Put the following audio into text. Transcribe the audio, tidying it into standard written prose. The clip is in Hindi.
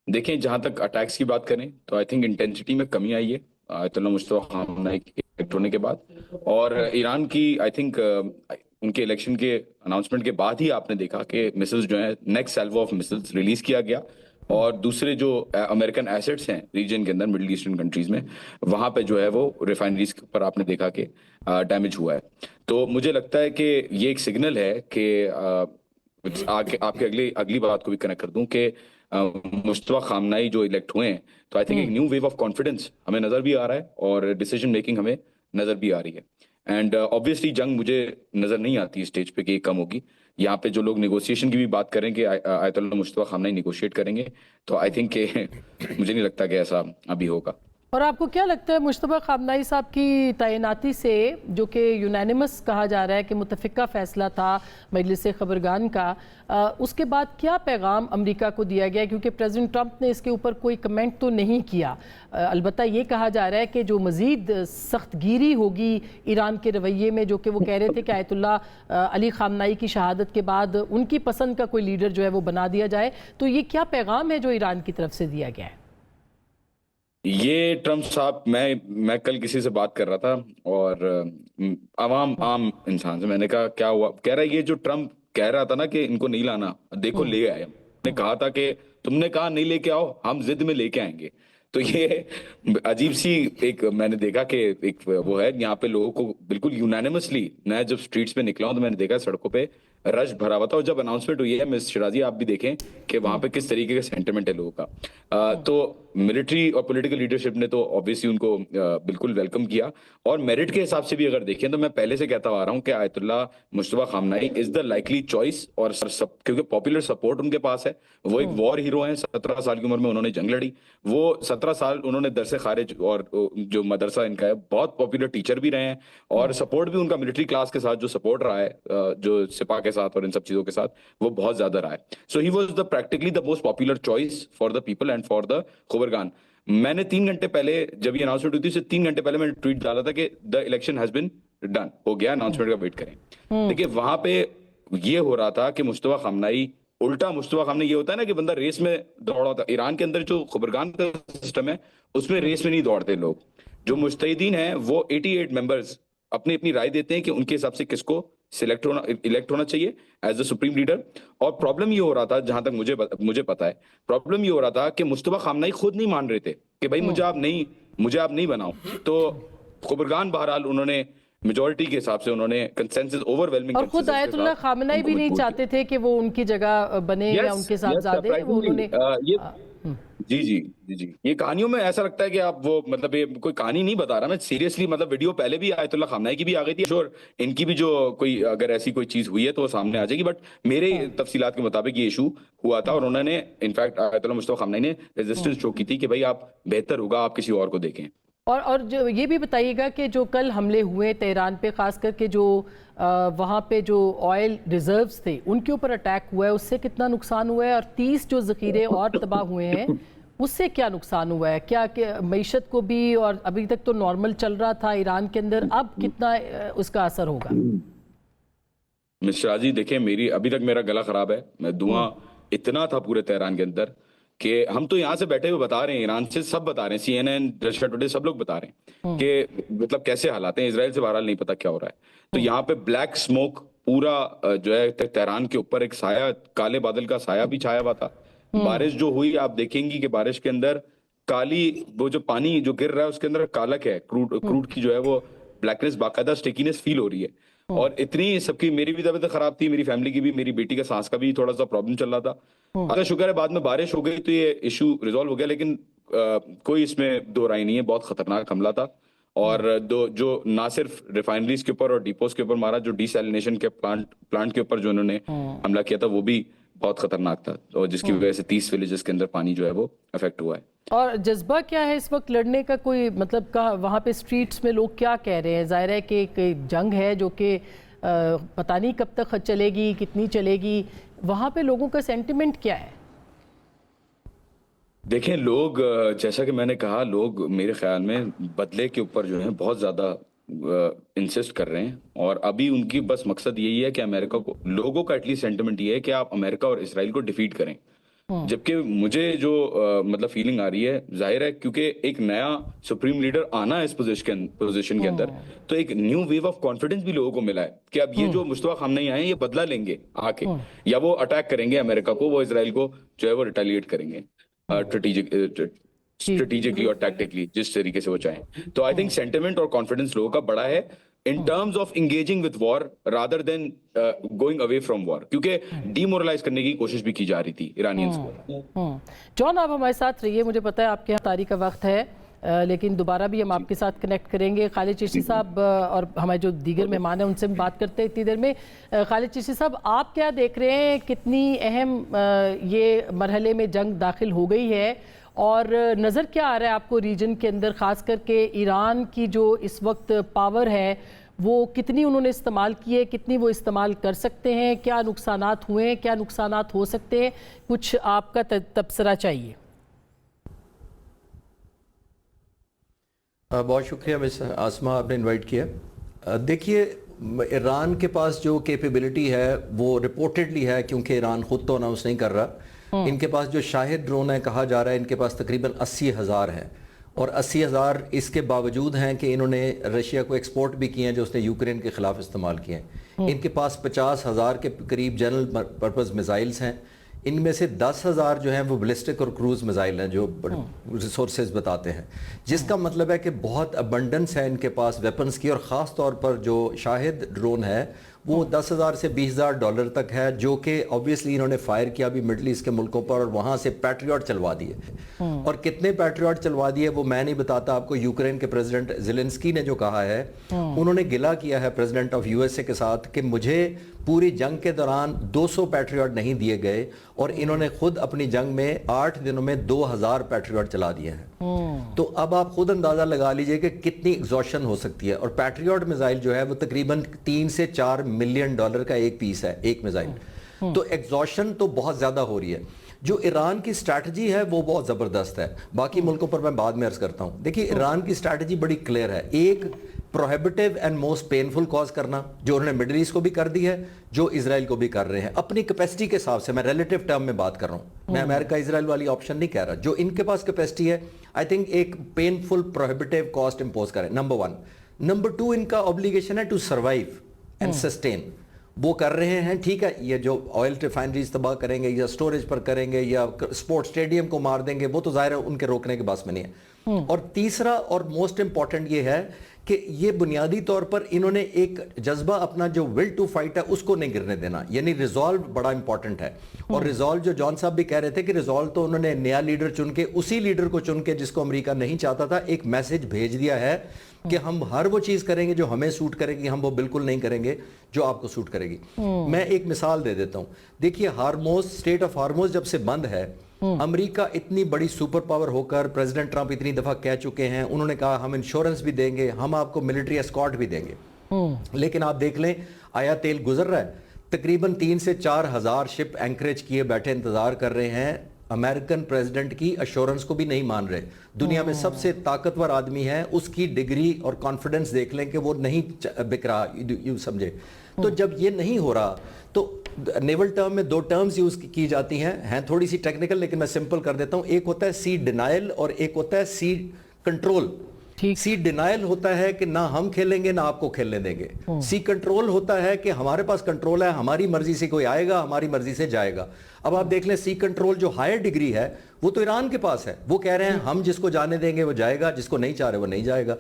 देखें, जहां तक अटैक्स की बात करें तो आई थिंक इंटेंसिटी में कमी आई है आयतुल्लाह मुस्तफा खामनेई के इलेक्ट होने के बाद। और ईरान की आई थिंक उनके इलेक्शन के अनाउंसमेंट के बाद ही आपने देखा कि मिसाइल्स जो है, next salvo of missiles release किया गया। और दूसरे जो अमेरिकन एसेट्स हैं रीजन के अंदर, मिडिल ईस्टर्न कंट्रीज में, वहां पे जो है वो रिफाइनरीज के ऊपर आपने देखा कि डैमेज हुआ है। तो मुझे लगता है कि ये एक सिग्नल है कि आगे आपके अगली अगली बात को भी कनेक्ट कर दूं कि मुस्तफा खामनाई जो इलेक्ट हुए हैं, तो आई थिंक एक हम्म। न्यू वेव ऑफ कॉन्फिडेंस हमें नजर भी आ रहा है और डिसीजन मेकिंग हमें नजर भी आ रही है। एंड ऑब्वियसली जंग मुझे नजर नहीं आती स्टेज पे कि ये कम होगी। यहाँ पे जो लोग नेगोशिएशन की भी बात करें कि आयतुल्लाह मुस्तफा खामनाई नेगोशिएट करेंगे, तो आई थिंक कि मुझे नहीं लगता कि ऐसा अभी होगा। और आपको क्या लगता है मुश्तबा खामनाई साहब की तैनाती से, जो कि यूनानिमस कहा जा रहा है कि मुतफ़िका फ़ैसला था मजलिस ख़बरगान का, उसके बाद क्या पैगाम अमेरिका को दिया गया? क्योंकि प्रेसिडेंट ट्रंप ने इसके ऊपर कोई कमेंट तो नहीं किया। अलबत्ता ये कहा जा रहा है कि जो मज़ीद सख्तगिरी होगी ईरान के रवैये में, जो कि वो कह रहे थे कि आयतुल्लाह अली खामनाई की शहादत के बाद उनकी पसंद का कोई लीडर जो है वो बना दिया जाए। तो ये क्या पैगाम है जो ईरान की तरफ से दिया गया है? ये ट्रम्प साहब, मैं कल किसी से बात कर रहा था और आवाम आम इंसान से मैंने कहा क्या हुआ, कह रहा है ये जो ट्रम्प कह रहा था ना कि इनको नहीं लाना, देखो हम्म। ले आए। मैंने कहा था कि तुमने कहा नहीं लेके आओ, हम जिद में लेके आएंगे। तो ये अजीब सी एक मैंने देखा कि एक वो है यहाँ पे लोगों को बिल्कुल यूनानिमसली, मैं जब स्ट्रीट्स पे निकला हूं तो मैंने देखा सड़कों पे रश भरा हुआ था। और जब अनाउंसमेंट हुई है, मिस शिराजी आप भी देखें कि वहां पे किस तरीके का सेंटिमेंट है लोगों का। तो मिलिट्री और पॉलिटिकल लीडरशिप ने तो ऑब्वियसली उनको बिल्कुल वेलकम किया। और मेरिट के हिसाब से भी अगर देखें तो मैं पहले से कहता आ रहा हूं कि Ayatollah Mustafa खामनाई is the likely choice. और क्योंकि पॉपुलर सपोर्ट उनके पास है, वो एक वॉर हीरो हैं। 17 साल की उम्र में उन्होंने जंग लड़ी। वो 17 साल उन्होंने दरस खारिज और जो मदरसा इनका है, बहुत पॉपुलर टीचर भी रहे हैं। और सपोर्ट भी उनका मिलिट्री क्लास के साथ जो सपोर्ट रहा है, जो सिपा के साथ और इन सब चीजों के साथ, वो बहुत ज्यादा रहा है। So he was the practically the most popular choice for the people and for the खबरगान। मैंने 3 घंटे पहले, जब ये अनाउंसमेंट हुई थी, उससे 3 घंटे पहले मैंने ट्वीट डाला था कि the election has been done, हो गया, अनाउंसमेंट का वेट करें। देखिए वहां पे ये हो रहा था कि मुस्तफा खामनाई, उल्टा मुस्तफा खामनाई, ये होता है ना कि बंदा रेस में दौड़ा होता। ईरान के अंदर जो खबरगान का सिस्टम है, उसमें रेस में नहीं दौड़ते लोग। जो मुस्तैदीन हैं वो 88 मेंबर्स अपनी अपनी राय देते हैं कि उनके हिसाब से किसको सिलेक्ट होना, इलेक्ट होना चाहिए एज द सुप्रीम लीडर। और प्रॉब्लम ये हो रहा था, जहां तक मुझे पता है, प्रॉब्लम ये हो रहा था कि मुस्तफा खामनाई खुद नहीं मान रहे थे कि भाई मुझे आप नहीं बनाओ। तो खबरगान बहरहाल उन्होंने मेजोरिटी के हिसाब से, उन्होंने कंसेंसस, ओवरवेलमिंग और खुद कंसेंसस के आयतुल्लाह साथ खामनाई उनको भी नहीं मजबूर किया। चाहते थे कि वो उनकी जगह बने या यस उनके यस, साहबजादे वो सरप्राइजिंगली उन्होंने ये, हम्म। जी जी जी जी, ये कहानियों में ऐसा लगता है कि आप वो, मतलब ये कोई कहानी नहीं बता रहा मैं सीरियसली। मतलब वीडियो पहले भी आयतुल्ला खामनाई की भी आ गई थी, श्योर इनकी भी जो कोई अगर ऐसी कोई चीज हुई है तो वो सामने आ जाएगी। बट मेरे तफसीलात के मुताबिक ये इशू हुआ था और उन्होंने इनफैक्ट आयतुल्ला मुस्तफा खामनाई ने रेजिस्टेंस शो की थी कि भाई आप, बेहतर होगा आप किसी और को देखें। और जो ये भी बताइएगा कि जो कल हमले हुए तेहरान पे, खास करके जो वहाँ पे जो ऑयल रिजर्व्स थे उनके ऊपर अटैक हुआ है, उससे कितना नुकसान हुआ है? और 30 जो ज़ख़ीरे और तबाह हुए हैं, उससे क्या नुकसान हुआ है? क्या मईशत को भी, और अभी तक तो नॉर्मल चल रहा था ईरान के अंदर, अब कितना उसका असर होगा? मिश्रा जी देखें, मेरी अभी तक मेरा गला खराब है। मैं धुआं इतना था पूरे तेहरान के अंदर कि हम तो यहाँ से बैठे हुए बता रहे हैं, ईरान से सब बता रहे हैं, CNN, रशिया टुडे, सब लोग बता रहे हैं कि मतलब कैसे हालात हैं। इसराइल से बहरहाल नहीं पता क्या हो रहा है। तो यहाँ पे ब्लैक स्मोक पूरा जो है तेहरान के ऊपर एक साया, काले बादल का साया भी छाया हुआ था। बारिश जो हुई, आप देखेंगी कि बारिश के अंदर काली, वो जो पानी जो गिर रहा है उसके अंदर कालक है, क्रूड क्रूड की जो है वो ब्लैकनेस, बाकायदा स्टिकीनेस फील हो रही है। और इतनी सबकी, मेरी भी तबीयत खराब थी, मेरी फैमिली की भी, मेरी बेटी का सांस का भी थोड़ा सा प्रॉब्लम चल रहा था। अगर शुक्र है बाद में बारिश हो गई तो ये इशू रिजॉल्व हो गया। लेकिन कोई इसमें दो राय नहीं है, बहुत खतरनाक हमला था। और दो जो ना सिर्फ रिफाइनरीज के ऊपर और डिपोज के ऊपर मारा, जो डिसैलिनेशन के प्लांट के ऊपर जो उन्होंने हमला किया था, वो भी बहुत खतरनाक था। और जिसकी वजह से 30 विलेजेस के अंदर पानी जो है वो अफेक्ट हुआ है। और जज्बा क्या है इस वक्त लड़ने का? कोई मतलब का वहाँ पे स्ट्रीट्स में लोग क्या कह रहे हैं? जाहिर है कि एक जंग है जो कि पता नहीं कब तक चलेगी, कितनी चलेगी। वहाँ पे लोगों का सेंटिमेंट क्या है? देखें, लोग जैसा कि मैंने कहा, लोग मेरे ख्याल में बदले के ऊपर जो है बहुत ज्यादा इंसिस्ट कर रहे हैं। और अभी उनकी बस मकसद यही है कि अमेरिका को, लोगों का एटलीस्ट सेंटिमेंट ये है कि आप अमेरिका और इसराइल को डिफीट करें। जबकि मुझे जो मतलब फीलिंग आ रही है, जाहिर है क्योंकि एक नया सुप्रीम लीडर आना है इस पोजीशन के अंदर, तो एक न्यू वेव ऑफ कॉन्फिडेंस भी लोगों को मिला है कि अब ये जो मुस्तफा खामनेई आए हैं, ये बदला लेंगे आके, या वो अटैक करेंगे अमेरिका को, वो इसराइल को जो है वो रिटेलिएट करेंगे स्ट्रेटेजिकली और टैक्टिकली, जिस तरीके से वो चाहें। तो आई थिंक सेंटिमेंट और कॉन्फिडेंस लोगों का बड़ा है in terms of engaging with war rather than going away from war, क्योंकि डीमोरलाइज करने की कोशिश भी की जा रही थी ईरानियंस को। जॉन, आप हमारे साथ रहिए, मुझे पता है आपके यहाँ तारीख का वक्त है, लेकिन दोबारा भी हम आपके साथ कनेक्ट करेंगे। खालिद चिश्ती साहब और हमारे जो दीगर मेहमान हैं उनसे हम बात करते हैं इतनी देर में। खालिद चिश्ती साहब, आप क्या देख रहे हैं, कितनी अहम ये मरहले में जंग दाखिल हो गई है, और नज़र क्या आ रहा है आपको रीजन के अंदर, ख़ास करके ईरान की जो इस वक्त पावर है वो कितनी उन्होंने इस्तेमाल की है, कितनी वो इस्तेमाल कर सकते हैं, क्या नुकसानात हुए हैं, क्या नुकसानात हो सकते हैं, कुछ आपका तबसरा चाहिए। बहुत शुक्रिया मिस आसमा, आपने इनवाइट किया। देखिए, ईरान के पास जो कैपेबिलिटी है वो रिपोर्टेडली है, क्योंकि ईरान खुद तो अनाउंस नहीं कर रहा। इनके पास जो शाहिद ड्रोन है, कहा जा रहा है इनके पास तकरीबन 80,000 हैं, और 80,000 इसके बावजूद हैं कि इन्होंने रशिया को एक्सपोर्ट भी किए हैं, जो उसने यूक्रेन के खिलाफ इस्तेमाल किए हैं। इनके पास 50,000 के करीब जनरल पर्पस मिसाइल्स हैं। इनमें से 10,000 जो हैं वो बैलिस्टिक और क्रूज मिसाइल हैं, जो रिसोर्सेज बताते हैं, जिसका मतलब है कि बहुत अबंडेंस है इनके पास वेपन्स की। और ख़ास तौर पर जो शाहिद ड्रोन है वो 10,000 से 20,000 डॉलर तक है, जो कि ऑब्वियसली इन्होंने फायर किया भी मिडल ईस्ट के मुल्कों पर, और वहाँ से पैट्रियट चलवा दिए। और कितने पैट्रियट चलवा दिए वो मैं नहीं बताता आपको। यूक्रेन के प्रेसिडेंट ज़ेलेंस्की ने जो कहा है, उन्होंने गिला किया है प्रेसिडेंट ऑफ यूएसए के साथ कि मुझे पूरी जंग के दौरान 200 पैट्रियट नहीं दिए गए, और इन्होंने खुद अपनी जंग में 8 दिनों में 2,000 पैट्रियट चला दिए हैं। तो अब आप खुद अंदाजा लगा लीजिए कि कितनी एग्जॉशन हो सकती है। और पैट्रियट मिसाइल जो है वो तकरीबन 3 से 4 मिलियन डॉलर का एक पीस है, एक मिसाइल। तो एग्जॉशन तो बहुत ज्यादा हो रही है। जो ईरान की स्ट्रैटेजी है वो बहुत जबरदस्त है। बाकी मुल्कों पर मैं बाद में अर्ज करता हूं। देखिए, ईरान की स्ट्रैटेजी बड़ी क्लियर है। एक, prohibitive and most painful cause करना, जो उन्होंने मिडिल ईस्ट को भी कर दी है, जो इसराइल को भी कर रहे हैं अपनी कैपेसिटी के हिसाब से। मैं रिलेटिव टर्म में बात कर रहा हूं, मैं अमेरिका इसराइल वाली ऑप्शन नहीं कह रहा। जो इनके पास कैपेसिटी है, आई थिंक एक पेनफुल प्रोहिबिटिव कॉस्ट इंपोज करें, नंबर 1। नंबर 2, इनका ऑब्लिगेशन है टू सर्वाइव एंड सस्टेन। वो कर रहे हैं, ठीक है। ये जो ऑयल रिफाइनरीज तबाह करेंगे या स्टोरेज पर करेंगे या स्पोर्ट्स स्टेडियम को मार देंगे, वो तो जाहिर है उनके रोकने के बस में नहीं है। और तीसरा और मोस्ट इंपॉर्टेंट ये है कि ये बुनियादी तौर पर इन्होंने एक जज्बा, अपना जो विल टू फाइट है उसको नहीं गिरने देना, यानी रिजॉल्व बड़ा इंपॉर्टेंट है। और रिजॉल्व, जो जॉन साहब भी कह रहे थे कि रिजॉल्व तो उन्होंने नया लीडर चुन के, उसी लीडर को चुन के जिसको अमेरिका नहीं चाहता था, एक मैसेज भेज दिया है कि हम हर वो चीज करेंगे जो हमें सूट करेगी, हम वो बिल्कुल नहीं करेंगे जो आपको सूट करेगी। मैं एक मिसाल दे देता हूं। देखिए, हार्मोज, स्टेट ऑफ हार्मोज जब से बंद है, अमेरिका इतनी बड़ी सुपर पावर होकर, प्रेसिडेंट ट्रंप इतनी दफा कह चुके हैं, उन्होंने कहा हम इंश्योरेंस भी देंगे, हम आपको मिलिट्री एस्कॉर्ट भी देंगे। लेकिन आप देख लें, आया तेल गुजर रहा है, तकरीबन 3 से 4 हजार शिप एंकरेज किए बैठे इंतजार कर रहे हैं। अमेरिकन प्रेसिडेंट की अश्योरेंस को भी नहीं मान रहे। दुनिया में सबसे ताकतवर आदमी है, उसकी डिग्री और कॉन्फिडेंस देख लें कि वो नहीं बिक रहा, यू समझे। तो जब ये नहीं हो रहा, तो नेवल टर्म में 2 टर्म्स यूज की जाती हैं थोड़ी सी टेक्निकल, लेकिन मैं सिंपल कर देता हूं। एक होता है सी डिनायल और एक होता है सी कंट्रोल। सी डिनायल होता है कि ना हम खेलेंगे ना आपको खेलने देंगे। सी कंट्रोल होता है कि हमारे पास कंट्रोल है, हमारी मर्जी से कोई आएगा, हमारी मर्जी से जाएगा। अब आप देख लें, सी कंट्रोल जो हायर डिग्री है वो तो ईरान के पास है। वो कह रहे हैं हम जिसको जाने देंगे वो जाएगा, जिसको नहीं चाह रहे वो नहीं जाएगा।